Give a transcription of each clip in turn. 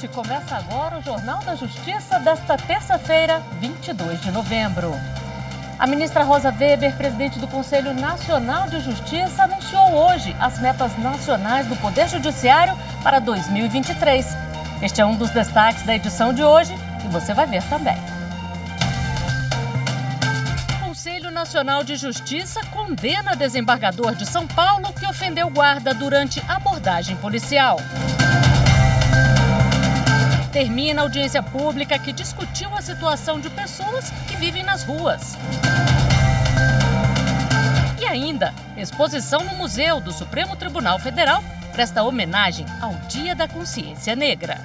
noite. Começa agora o Jornal da Justiça desta terça-feira, 22 de novembro. A ministra Rosa Weber, presidente do Conselho Nacional de Justiça, anunciou hoje as metas nacionais do Poder Judiciário para 2023. Este é um dos destaques da edição de hoje e você vai ver também. O Conselho Nacional de Justiça condena desembargador de São Paulo que ofendeu guarda durante abordagem policial. Termina a audiência pública que discutiu a situação de pessoas que vivem nas ruas. E ainda, exposição no Museu do Supremo Tribunal Federal presta homenagem ao Dia da Consciência Negra.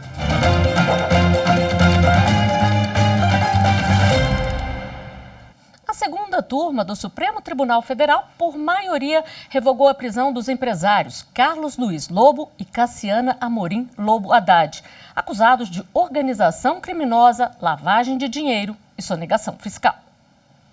A segunda turma do Supremo Tribunal Federal, por maioria, revogou a prisão dos empresários Carlos Luiz Lobo e Cassiana Amorim Lobo Haddad, acusados de organização criminosa, lavagem de dinheiro e sonegação fiscal.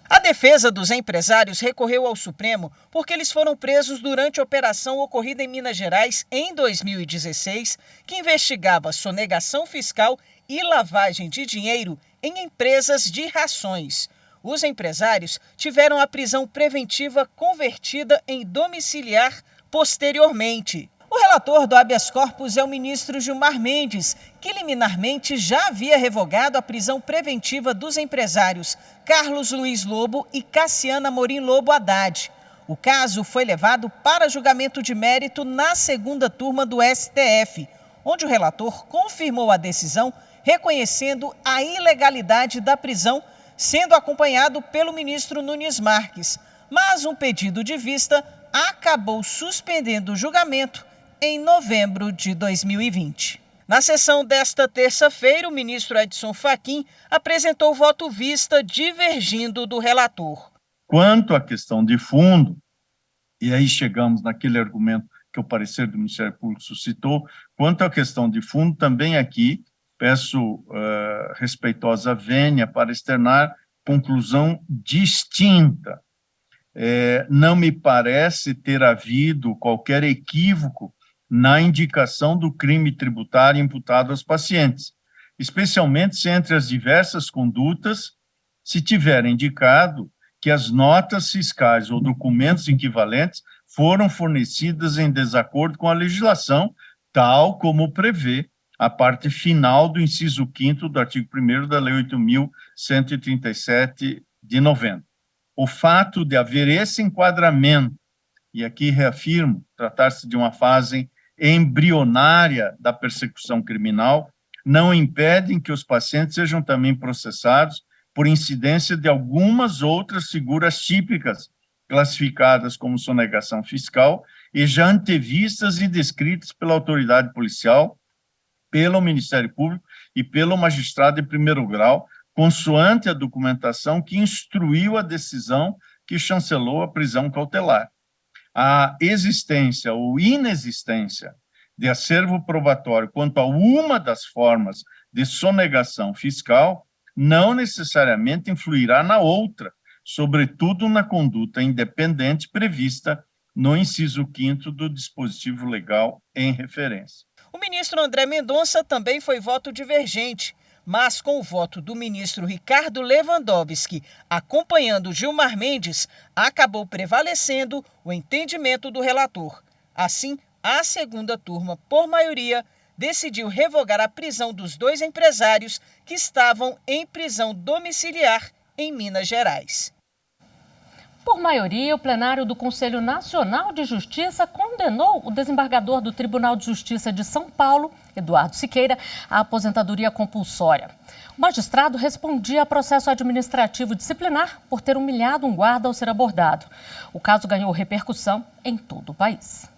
A defesa dos empresários recorreu ao Supremo porque eles foram presos durante a operação ocorrida em Minas Gerais em 2016, que investigava sonegação fiscal e lavagem de dinheiro em empresas de rações. Os empresários tiveram a prisão preventiva convertida em domiciliar posteriormente. O relator do habeas corpus é o ministro Gilmar Mendes, que liminarmente já havia revogado a prisão preventiva dos empresários Carlos Luiz Lobo e Cassiana Amorim Lobo Haddad. O caso foi levado para julgamento de mérito na segunda turma do STF, onde o relator confirmou a decisão, reconhecendo a ilegalidade da prisão, sendo acompanhado pelo ministro Nunes Marques. Mas um pedido de vista acabou suspendendo o julgamento em novembro de 2020. Na sessão desta terça-feira, o ministro Edson Fachin apresentou voto vista divergindo do relator. Quanto à questão de fundo, e aí chegamos naquele argumento que o parecer do Ministério Público suscitou, quanto à questão de fundo, também aqui peço respeitosa vênia para externar conclusão distinta. Não me parece ter havido qualquer equívoco na indicação do crime tributário imputado aos pacientes, especialmente se entre as diversas condutas se tiver indicado que as notas fiscais ou documentos equivalentes foram fornecidas em desacordo com a legislação, tal como prevê a parte final do inciso 5º do artigo 1º da Lei 8.137 de 90. O fato de haver esse enquadramento, e aqui reafirmo, tratar-se de uma fase embrionária da persecução criminal, não impede que os pacientes sejam também processados por incidência de algumas outras figuras típicas, classificadas como sonegação fiscal e já antevistas e descritas pela autoridade policial, pelo Ministério Público e pelo magistrado de primeiro grau, consoante a documentação que instruiu a decisão que chancelou a prisão cautelar. A existência ou inexistência de acervo probatório quanto a uma das formas de sonegação fiscal não necessariamente influirá na outra, sobretudo na conduta independente prevista no inciso 5º do dispositivo legal em referência. O ministro André Mendonça também foi voto divergente, mas com o voto do ministro Ricardo Lewandowski, acompanhando Gilmar Mendes, acabou prevalecendo o entendimento do relator. Assim, a segunda turma, por maioria, decidiu revogar a prisão dos dois empresários que estavam em prisão domiciliar em Minas Gerais. Por maioria, o plenário do Conselho Nacional de Justiça condenou o desembargador do Tribunal de Justiça de São Paulo, Eduardo Siqueira, à aposentadoria compulsória. O magistrado respondia a processo administrativo disciplinar por ter humilhado um guarda ao ser abordado. O caso ganhou repercussão em todo o país.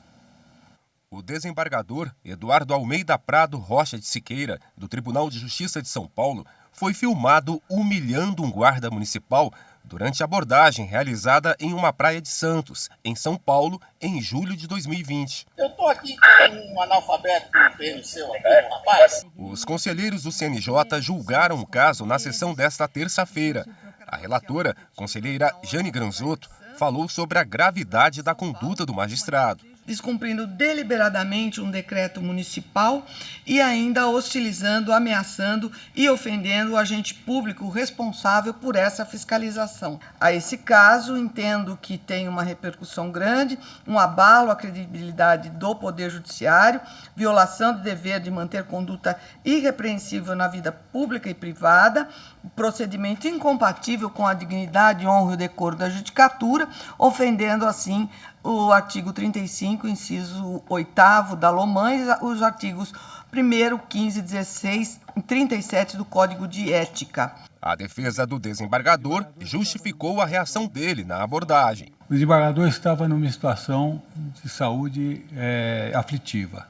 O desembargador Eduardo Almeida Prado Rocha de Siqueira, do Tribunal de Justiça de São Paulo, foi filmado humilhando um guarda municipal durante a abordagem realizada em uma praia de Santos, em São Paulo, em julho de 2020. Eu estou aqui com um analfabeto no seu aqui, rapaz. Os conselheiros do CNJ julgaram o caso na sessão desta terça-feira. A relatora, conselheira Jane Granzotto, falou sobre a gravidade da conduta do magistrado. descumprindo deliberadamente um decreto municipal e ainda hostilizando, ameaçando e ofendendo o agente público responsável por essa fiscalização. A esse caso, entendo que tem uma repercussão grande, um abalo à credibilidade do Poder Judiciário, violação do dever de manter conduta irrepreensível na vida pública e privada, procedimento incompatível com a dignidade, honra e o decoro da judicatura, ofendendo, assim, o artigo 35, inciso 8º da LOMAN e os artigos 1º, 15, 16 e 37 do Código de Ética. A defesa do desembargador justificou a reação dele na abordagem. O desembargador estava numa situação de saúde aflitiva.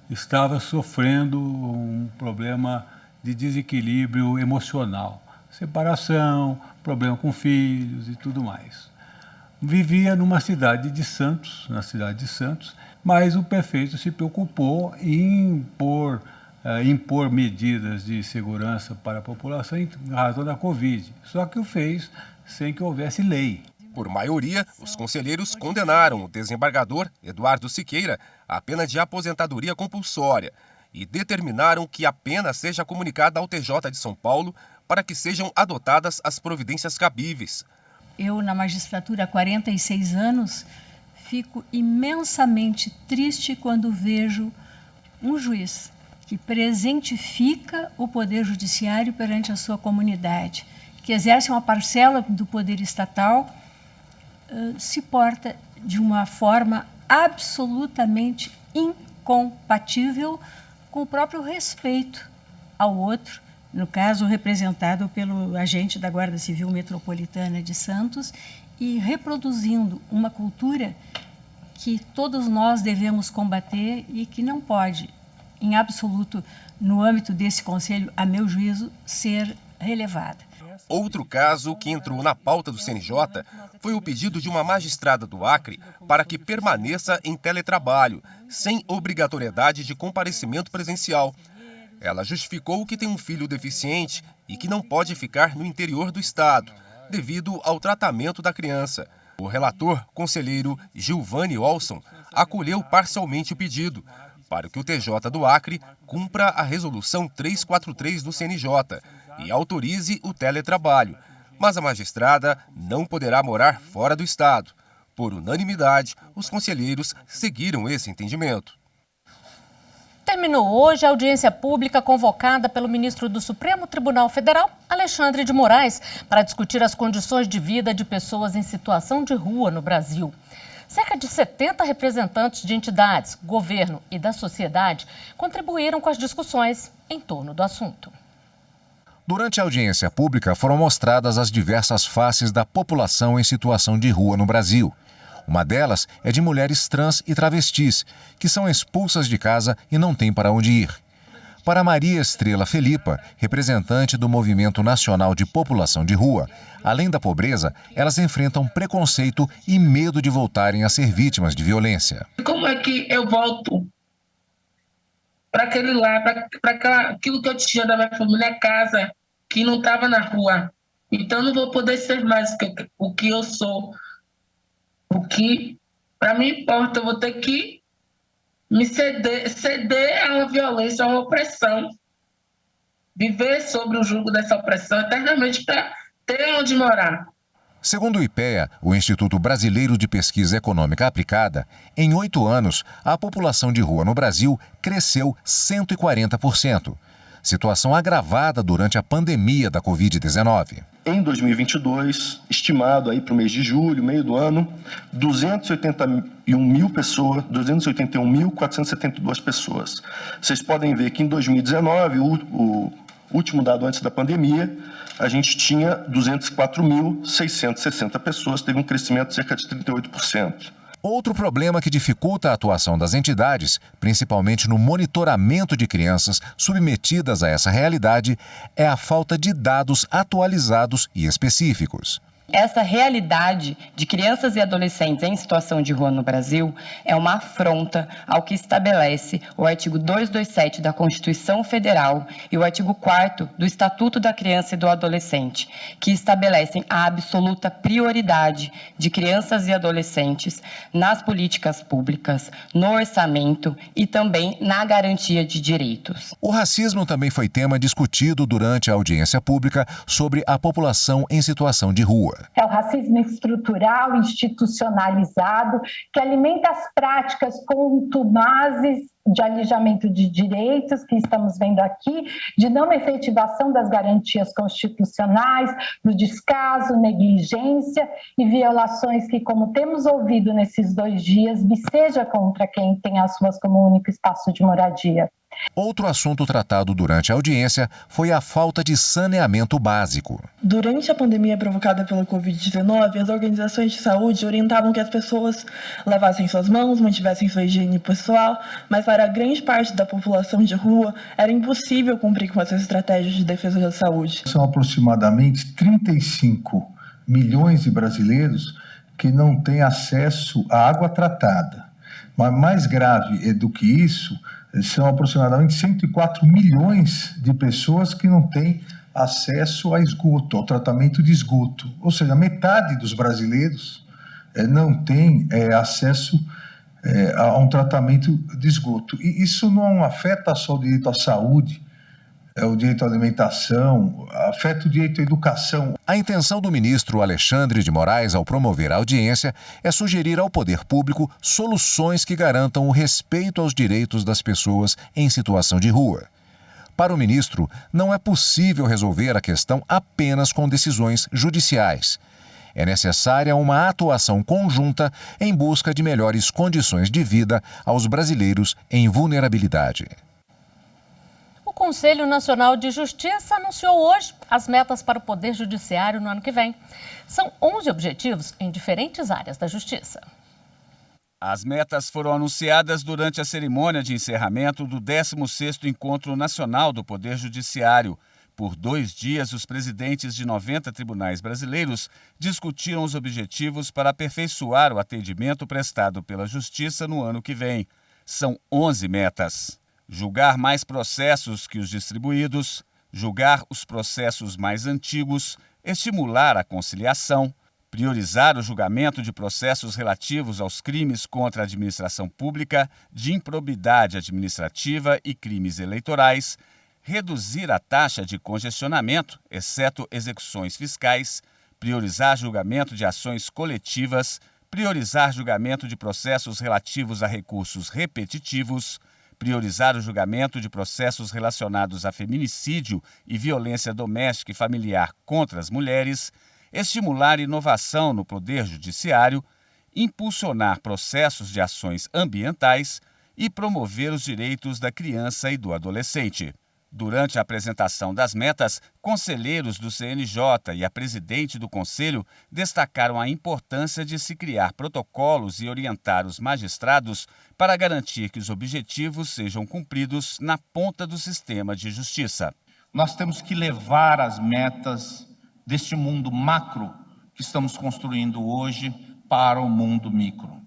Estava sofrendo um problema de desequilíbrio emocional, separação, problema com filhos e tudo mais. Vivia numa cidade de Santos, na cidade de Santos, mas o prefeito se preocupou em impor medidas de segurança para a população em razão da Covid, só que o fez sem que houvesse lei. Por maioria, os conselheiros condenaram o desembargador Eduardo Siqueira à pena de aposentadoria compulsória e determinaram que a pena seja comunicada ao TJ de São Paulo para que sejam adotadas as providências cabíveis. Eu, na magistratura há 46 anos, fico imensamente triste quando vejo um juiz que presentifica o Poder Judiciário perante a sua comunidade, que exerce uma parcela do poder estatal, se porta de uma forma absolutamente incompatível com o próprio respeito ao outro, no caso representado pelo agente da Guarda Civil Metropolitana de Santos, e reproduzindo uma cultura que todos nós devemos combater e que não pode, em absoluto, no âmbito desse conselho, a meu juízo, ser relevada. Outro caso que entrou na pauta do CNJ foi o pedido de uma magistrada do Acre para que permaneça em teletrabalho, sem obrigatoriedade de comparecimento presencial. Ela justificou que tem um filho deficiente e que não pode ficar no interior do estado, devido ao tratamento da criança. O relator, conselheiro Gilvani Olson, acolheu parcialmente o pedido, para que o TJ do Acre cumpra a resolução 343 do CNJ e autorize o teletrabalho. Mas a magistrada não poderá morar fora do estado. Por unanimidade, os conselheiros seguiram esse entendimento. Terminou hoje a audiência pública convocada pelo ministro do Supremo Tribunal Federal, Alexandre de Moraes, para discutir as condições de vida de pessoas em situação de rua no Brasil. Cerca de 70 representantes de entidades, governo e da sociedade contribuíram com as discussões em torno do assunto. Durante a audiência pública foram mostradas as diversas faces da população em situação de rua no Brasil. Uma delas é de mulheres trans e travestis, que são expulsas de casa e não têm para onde ir. Para Maria Estrela Felipa, representante do Movimento Nacional de População de Rua, além da pobreza, elas enfrentam preconceito e medo de voltarem a ser vítimas de violência. Como é que eu volto para aquele lá, para aquilo que eu tinha da minha família, casa, que não estava na rua? Então não vou poder ser mais o que eu sou. O que para mim importa, eu vou ter que me ceder a uma violência, a uma opressão. Viver sobre o jugo dessa opressão eternamente para ter onde morar. Segundo o IPEA, o Instituto Brasileiro de Pesquisa Econômica Aplicada, em 8 anos, a população de rua no Brasil cresceu 140%. Situação agravada durante a pandemia da Covid-19. Em 2022, estimado aí para o mês de julho, meio do ano, 281.472 pessoas. Vocês podem ver que em 2019, o último dado antes da pandemia, a gente tinha 204.660 pessoas, teve um crescimento de cerca de 38%. Outro problema que dificulta a atuação das entidades, principalmente no monitoramento de crianças submetidas a essa realidade, é a falta de dados atualizados e específicos. Essa realidade de crianças e adolescentes em situação de rua no Brasil é uma afronta ao que estabelece o artigo 227 da Constituição Federal e o artigo 4º do Estatuto da Criança e do Adolescente, que estabelecem a absoluta prioridade de crianças e adolescentes nas políticas públicas, no orçamento e também na garantia de direitos. O racismo também foi tema discutido durante a audiência pública sobre a população em situação de rua. É o racismo estrutural, institucionalizado, que alimenta as práticas contumazes de alijamento de direitos que estamos vendo aqui, de não efetivação das garantias constitucionais, do descaso, negligência e violações que, como temos ouvido nesses 2 dias, seja contra quem tem as ruas como único espaço de moradia. Outro assunto tratado durante a audiência foi a falta de saneamento básico. Durante a pandemia provocada pela Covid-19, as organizações de saúde orientavam que as pessoas lavassem suas mãos, mantivessem sua higiene pessoal, mas para a grande parte da população de rua era impossível cumprir com essas estratégias de defesa da saúde. São aproximadamente 35 milhões de brasileiros que não têm acesso à água tratada. Mas mais grave do que isso, são aproximadamente 104 milhões de pessoas que não têm acesso a esgoto, ao tratamento de esgoto. Ou seja, metade dos brasileiros não tem acesso a um tratamento de esgoto. E isso não afeta só o direito à saúde, o direito à alimentação, afeta o direito à educação. A intenção do ministro Alexandre de Moraes ao promover a audiência é sugerir ao poder público soluções que garantam o respeito aos direitos das pessoas em situação de rua. Para o ministro, não é possível resolver a questão apenas com decisões judiciais. É necessária uma atuação conjunta em busca de melhores condições de vida aos brasileiros em vulnerabilidade. O Conselho Nacional de Justiça anunciou hoje as metas para o Poder Judiciário no ano que vem. São 11 objetivos em diferentes áreas da Justiça. As metas foram anunciadas durante a cerimônia de encerramento do 16º Encontro Nacional do Poder Judiciário. Por 2 dias, os presidentes de 90 tribunais brasileiros discutiram os objetivos para aperfeiçoar o atendimento prestado pela Justiça no ano que vem. São 11 metas. Julgar mais processos que os distribuídos, julgar os processos mais antigos, estimular a conciliação, priorizar o julgamento de processos relativos aos crimes contra a administração pública, de improbidade administrativa e crimes eleitorais, reduzir a taxa de congestionamento, exceto execuções fiscais, priorizar julgamento de ações coletivas, priorizar julgamento de processos relativos a recursos repetitivos, priorizar o julgamento de processos relacionados a feminicídio e violência doméstica e familiar contra as mulheres, estimular inovação no Poder Judiciário, impulsionar processos de ações ambientais e promover os direitos da criança e do adolescente. Durante a apresentação das metas, conselheiros do CNJ e a presidente do Conselho destacaram a importância de se criar protocolos e orientar os magistrados para garantir que os objetivos sejam cumpridos na ponta do sistema de justiça. Nós temos que levar as metas deste mundo macro que estamos construindo hoje para o mundo micro.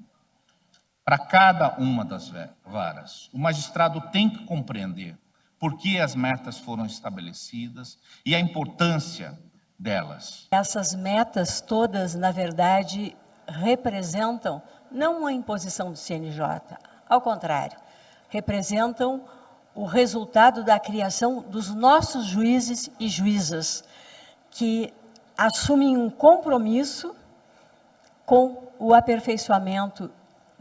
Para cada uma das varas, o magistrado tem que compreender por que as metas foram estabelecidas e a importância delas. Essas metas todas, na verdade, representam não uma imposição do CNJ, ao contrário, representam o resultado da criação dos nossos juízes e juízas, que assumem um compromisso com o aperfeiçoamento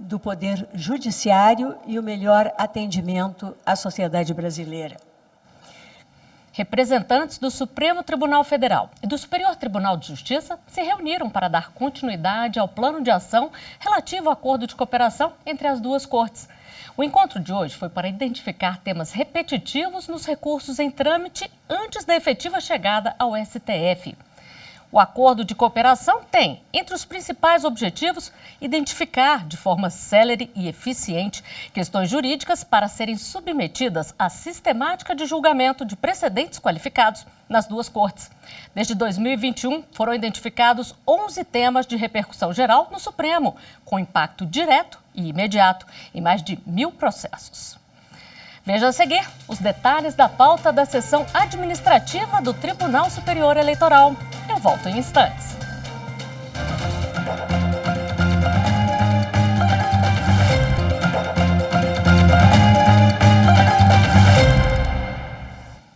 do Poder Judiciário e o melhor atendimento à sociedade brasileira. Representantes do Supremo Tribunal Federal e do Superior Tribunal de Justiça se reuniram para dar continuidade ao plano de ação relativo ao acordo de cooperação entre as duas cortes. O encontro de hoje foi para identificar temas repetitivos nos recursos em trâmite antes da efetiva chegada ao STF. O acordo de cooperação tem, entre os principais objetivos, identificar de forma célere e eficiente questões jurídicas para serem submetidas à sistemática de julgamento de precedentes qualificados nas duas cortes. Desde 2021, foram identificados 11 temas de repercussão geral no Supremo, com impacto direto e imediato em mais de 1.000 processos. Veja a seguir os detalhes da pauta da sessão administrativa do Tribunal Superior Eleitoral. Eu volto em instantes.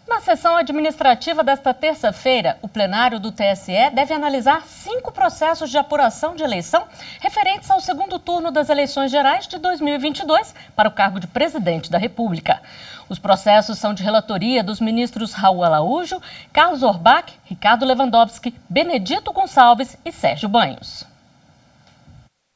Na sessão administrativa desta terça-feira, o plenário do TSE deve analisar 5 processos de apuração de eleição referentes ao segundo turno das eleições gerais de 2022 para o cargo de presidente da República. Os processos são de relatoria dos ministros Raul Araújo, Carlos Orbach, Ricardo Lewandowski, Benedito Gonçalves e Sérgio Banhos.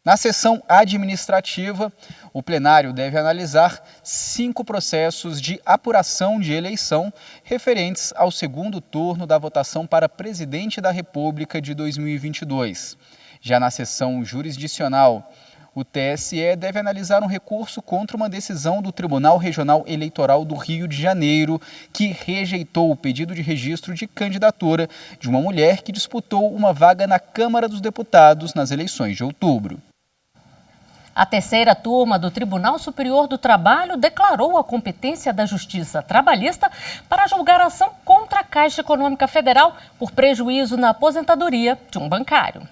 Na sessão administrativa, o plenário deve analisar 5 processos de apuração de eleição referentes ao segundo turno da votação para presidente da República de 2022. Já na sessão jurisdicional, o TSE deve analisar um recurso contra uma decisão do Tribunal Regional Eleitoral do Rio de Janeiro, que rejeitou o pedido de registro de candidatura de uma mulher que disputou uma vaga na Câmara dos Deputados nas eleições de outubro. A terceira turma do Tribunal Superior do Trabalho declarou a competência da Justiça Trabalhista para julgar a ação contra a Caixa Econômica Federal por prejuízo na aposentadoria de um bancário.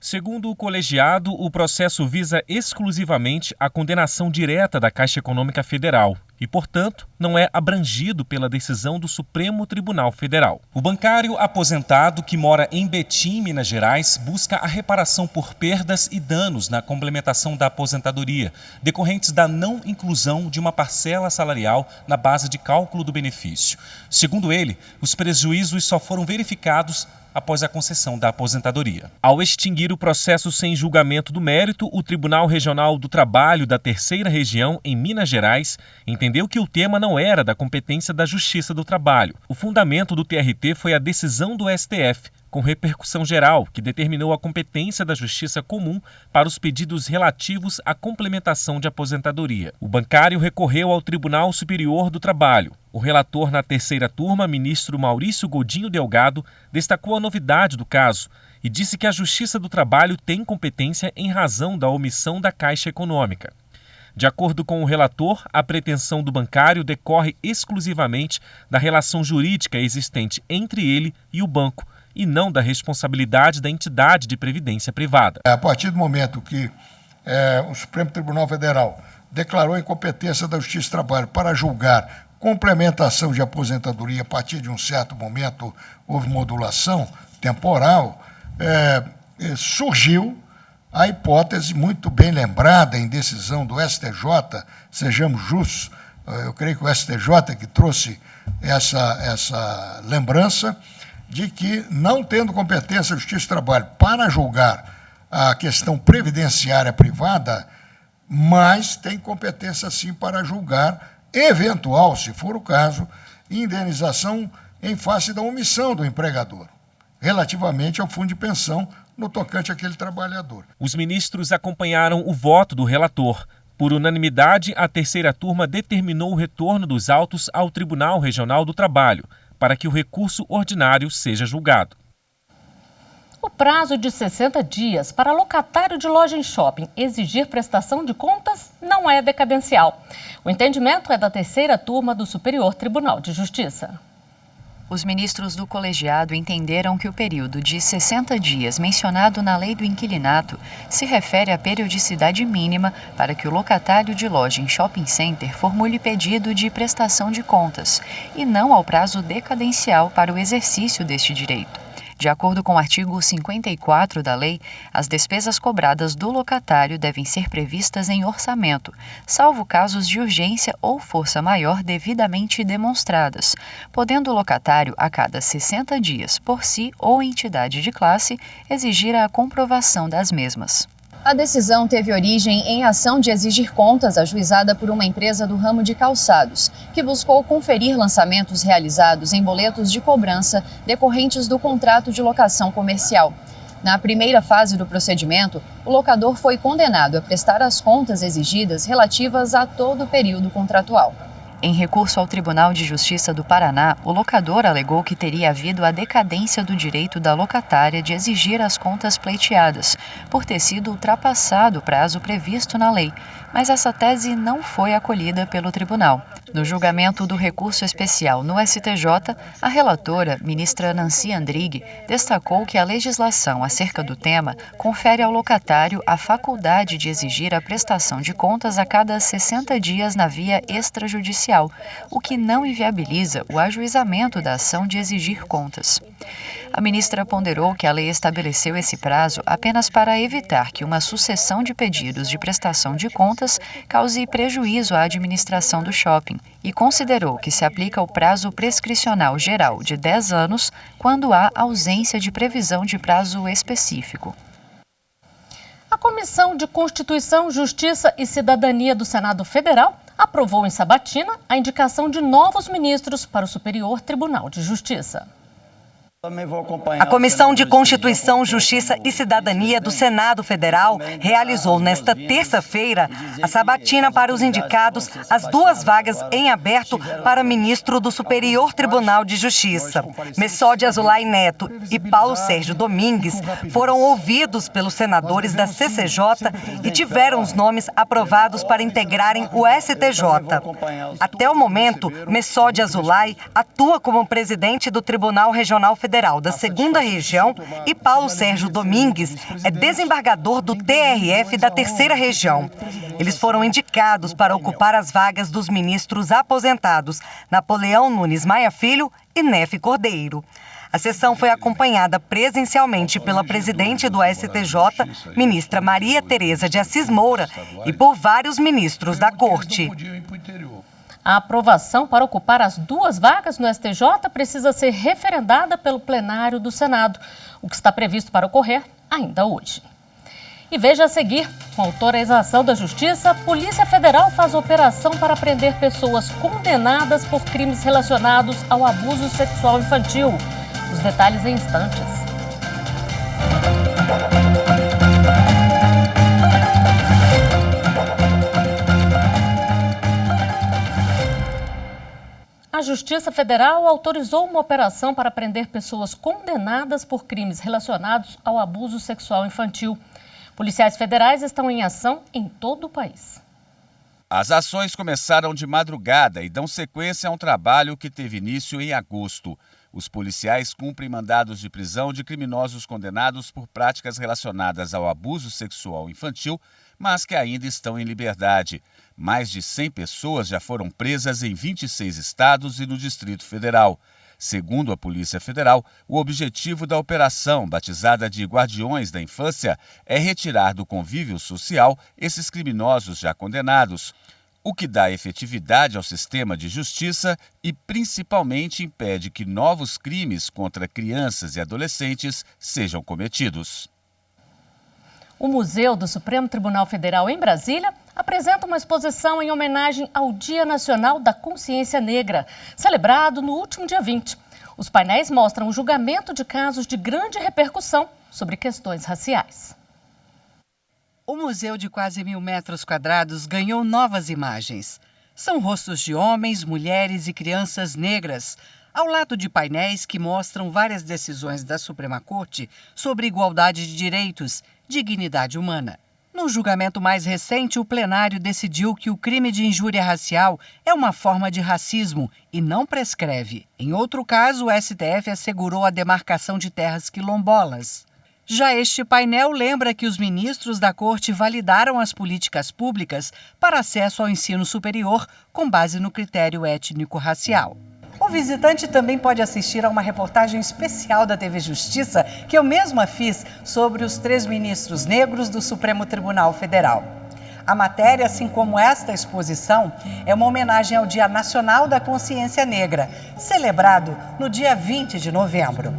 Segundo o colegiado, o processo visa exclusivamente a condenação direta da Caixa Econômica Federal e, portanto, não é abrangido pela decisão do Supremo Tribunal Federal. O bancário aposentado que mora em Betim, Minas Gerais, busca a reparação por perdas e danos na complementação da aposentadoria, decorrentes da não inclusão de uma parcela salarial na base de cálculo do benefício. Segundo ele, os prejuízos só foram verificados após a concessão da aposentadoria. Ao extinguir o processo sem julgamento do mérito, o Tribunal Regional do Trabalho da Terceira Região, em Minas Gerais, entendeu que o tema não era da competência da Justiça do Trabalho. O fundamento do TRT foi a decisão do STF, com repercussão geral, que determinou a competência da Justiça Comum para os pedidos relativos à complementação de aposentadoria. O bancário recorreu ao Tribunal Superior do Trabalho. O relator na terceira turma, ministro Maurício Godinho Delgado, destacou a novidade do caso e disse que a Justiça do Trabalho tem competência em razão da omissão da Caixa Econômica. De acordo com o relator, a pretensão do bancário decorre exclusivamente da relação jurídica existente entre ele e o banco, e não da responsabilidade da entidade de previdência privada. A partir do momento que o Supremo Tribunal Federal declarou a incompetência da Justiça do Trabalho para julgar complementação de aposentadoria, a partir de um certo momento houve modulação temporal, surgiu a hipótese muito bem lembrada em decisão do STJ, sejamos justos, eu creio que o STJ que trouxe essa lembrança, de que, não tendo competência da Justiça do Trabalho para julgar a questão previdenciária privada, mas tem competência, sim, para julgar eventual, se for o caso, indenização em face da omissão do empregador, relativamente ao fundo de pensão no tocante àquele trabalhador. Os ministros acompanharam o voto do relator. Por unanimidade, a terceira turma determinou o retorno dos autos ao Tribunal Regional do Trabalho, para que o recurso ordinário seja julgado. O prazo de 60 dias para locatário de loja em shopping exigir prestação de contas não é decadencial. O entendimento é da terceira turma do Superior Tribunal de Justiça. Os ministros do colegiado entenderam que o período de 60 dias mencionado na lei do inquilinato se refere à periodicidade mínima para que o locatário de loja em shopping center formule pedido de prestação de contas e não ao prazo decadencial para o exercício deste direito. De acordo com o artigo 54 da lei, as despesas cobradas do locatário devem ser previstas em orçamento, salvo casos de urgência ou força maior devidamente demonstradas, podendo o locatário, a cada 60 dias, por si ou entidade de classe, exigir a comprovação das mesmas. A decisão teve origem em ação de exigir contas ajuizada por uma empresa do ramo de calçados, que buscou conferir lançamentos realizados em boletos de cobrança decorrentes do contrato de locação comercial. Na primeira fase do procedimento, o locador foi condenado a prestar as contas exigidas relativas a todo o período contratual. Em recurso ao Tribunal de Justiça do Paraná, o locador alegou que teria havido a decadência do direito da locatária de exigir as contas pleiteadas, por ter sido ultrapassado o prazo previsto na lei, mas essa tese não foi acolhida pelo tribunal. No julgamento do recurso especial no STJ, a relatora, ministra Nancy Andrighi, destacou que a legislação acerca do tema confere ao locatário a faculdade de exigir a prestação de contas a cada 60 dias na via extrajudicial, o que não inviabiliza o ajuizamento da ação de exigir contas. A ministra ponderou que a lei estabeleceu esse prazo apenas para evitar que uma sucessão de pedidos de prestação de contas cause prejuízo à administração do shopping e considerou que se aplica o prazo prescricional geral de 10 anos quando há ausência de previsão de prazo específico. A Comissão de Constituição, Justiça e Cidadania do Senado Federal aprovou em sabatina a indicação de novos ministros para o Superior Tribunal de Justiça. A Comissão de Constituição, Justiça e Cidadania do Senado Federal realizou nesta terça-feira a sabatina para os indicados às 2 vagas em aberto para ministro do Superior Tribunal de Justiça. Messode Azulay Neto e Paulo Sérgio Domingues foram ouvidos pelos senadores da CCJ e tiveram os nomes aprovados para integrarem o STJ. Até o momento, Messode Azulay atua como presidente do Tribunal Regional Federal da 2ª Região e Paulo Sérgio Domingues é desembargador do TRF da 3ª Região. Eles foram indicados para ocupar as vagas dos ministros aposentados Napoleão Nunes Maia Filho e Nefe Cordeiro. A sessão foi acompanhada presencialmente pela presidente do STJ, ministra Maria Tereza de Assis Moura, e por vários ministros da Corte. A aprovação para ocupar as 2 vagas no STJ precisa ser referendada pelo plenário do Senado, o que está previsto para ocorrer ainda hoje. E veja a seguir, com autorização da Justiça, a Polícia Federal faz operação para prender pessoas condenadas por crimes relacionados ao abuso sexual infantil. Os detalhes em instantes. A Justiça Federal autorizou uma operação para prender pessoas condenadas por crimes relacionados ao abuso sexual infantil. Policiais federais estão em ação em todo o país. As ações começaram de madrugada e dão sequência a um trabalho que teve início em agosto. Os policiais cumprem mandados de prisão de criminosos condenados por práticas relacionadas ao abuso sexual infantil, mas que ainda estão em liberdade. Mais de 100 pessoas já foram presas em 26 estados e no Distrito Federal. Segundo a Polícia Federal, o objetivo da operação, batizada de Guardiões da Infância, é retirar do convívio social esses criminosos já condenados, o que dá efetividade ao sistema de justiça e principalmente impede que novos crimes contra crianças e adolescentes sejam cometidos. O Museu do Supremo Tribunal Federal em Brasília apresenta uma exposição em homenagem ao Dia Nacional da Consciência Negra, celebrado no último dia 20. Os painéis mostram o julgamento de casos de grande repercussão sobre questões raciais. O museu de quase 1.000 metros quadrados ganhou novas imagens. São rostos de homens, mulheres e crianças negras, ao lado de painéis que mostram várias decisões da Suprema Corte sobre igualdade de direitos, dignidade humana. No julgamento mais recente, o plenário decidiu que o crime de injúria racial é uma forma de racismo e não prescreve. Em outro caso, o STF assegurou a demarcação de terras quilombolas. Já este painel lembra que os ministros da Corte validaram as políticas públicas para acesso ao ensino superior com base no critério étnico-racial. O visitante também pode assistir a uma reportagem especial da TV Justiça que eu mesma fiz sobre os 3 ministros negros do Supremo Tribunal Federal. A matéria, assim como esta exposição, é uma homenagem ao Dia Nacional da Consciência Negra, celebrado no dia 20 de novembro.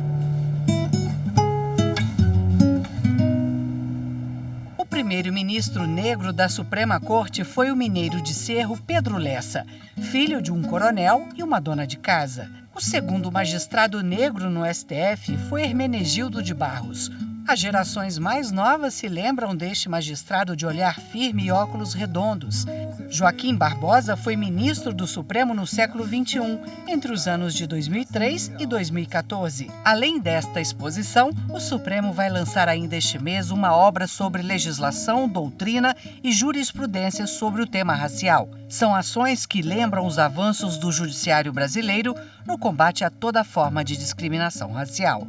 O primeiro ministro negro da Suprema Corte foi o mineiro de Cerro Pedro Lessa, filho de um coronel e uma dona de casa. O segundo magistrado negro no STF foi Hermenegildo de Barros. As gerações mais novas se lembram deste magistrado de olhar firme e óculos redondos. Joaquim Barbosa foi ministro do Supremo no século XXI, entre os anos de 2003 e 2014. Além desta exposição, o Supremo vai lançar ainda este mês uma obra sobre legislação, doutrina e jurisprudência sobre o tema racial. São ações que lembram os avanços do judiciário brasileiro no combate a toda forma de discriminação racial.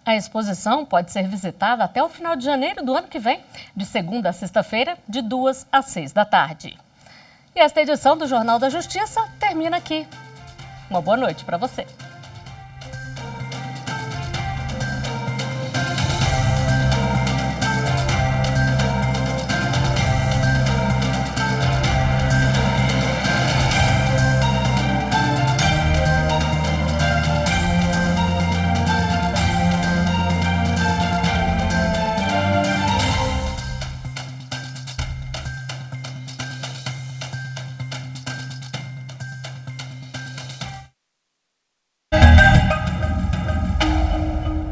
A exposição pode ser visitada até o final de janeiro do ano que vem, de segunda a sexta-feira, de 2 às 6 da tarde. E esta edição do Jornal da Justiça termina aqui. Uma boa noite para você.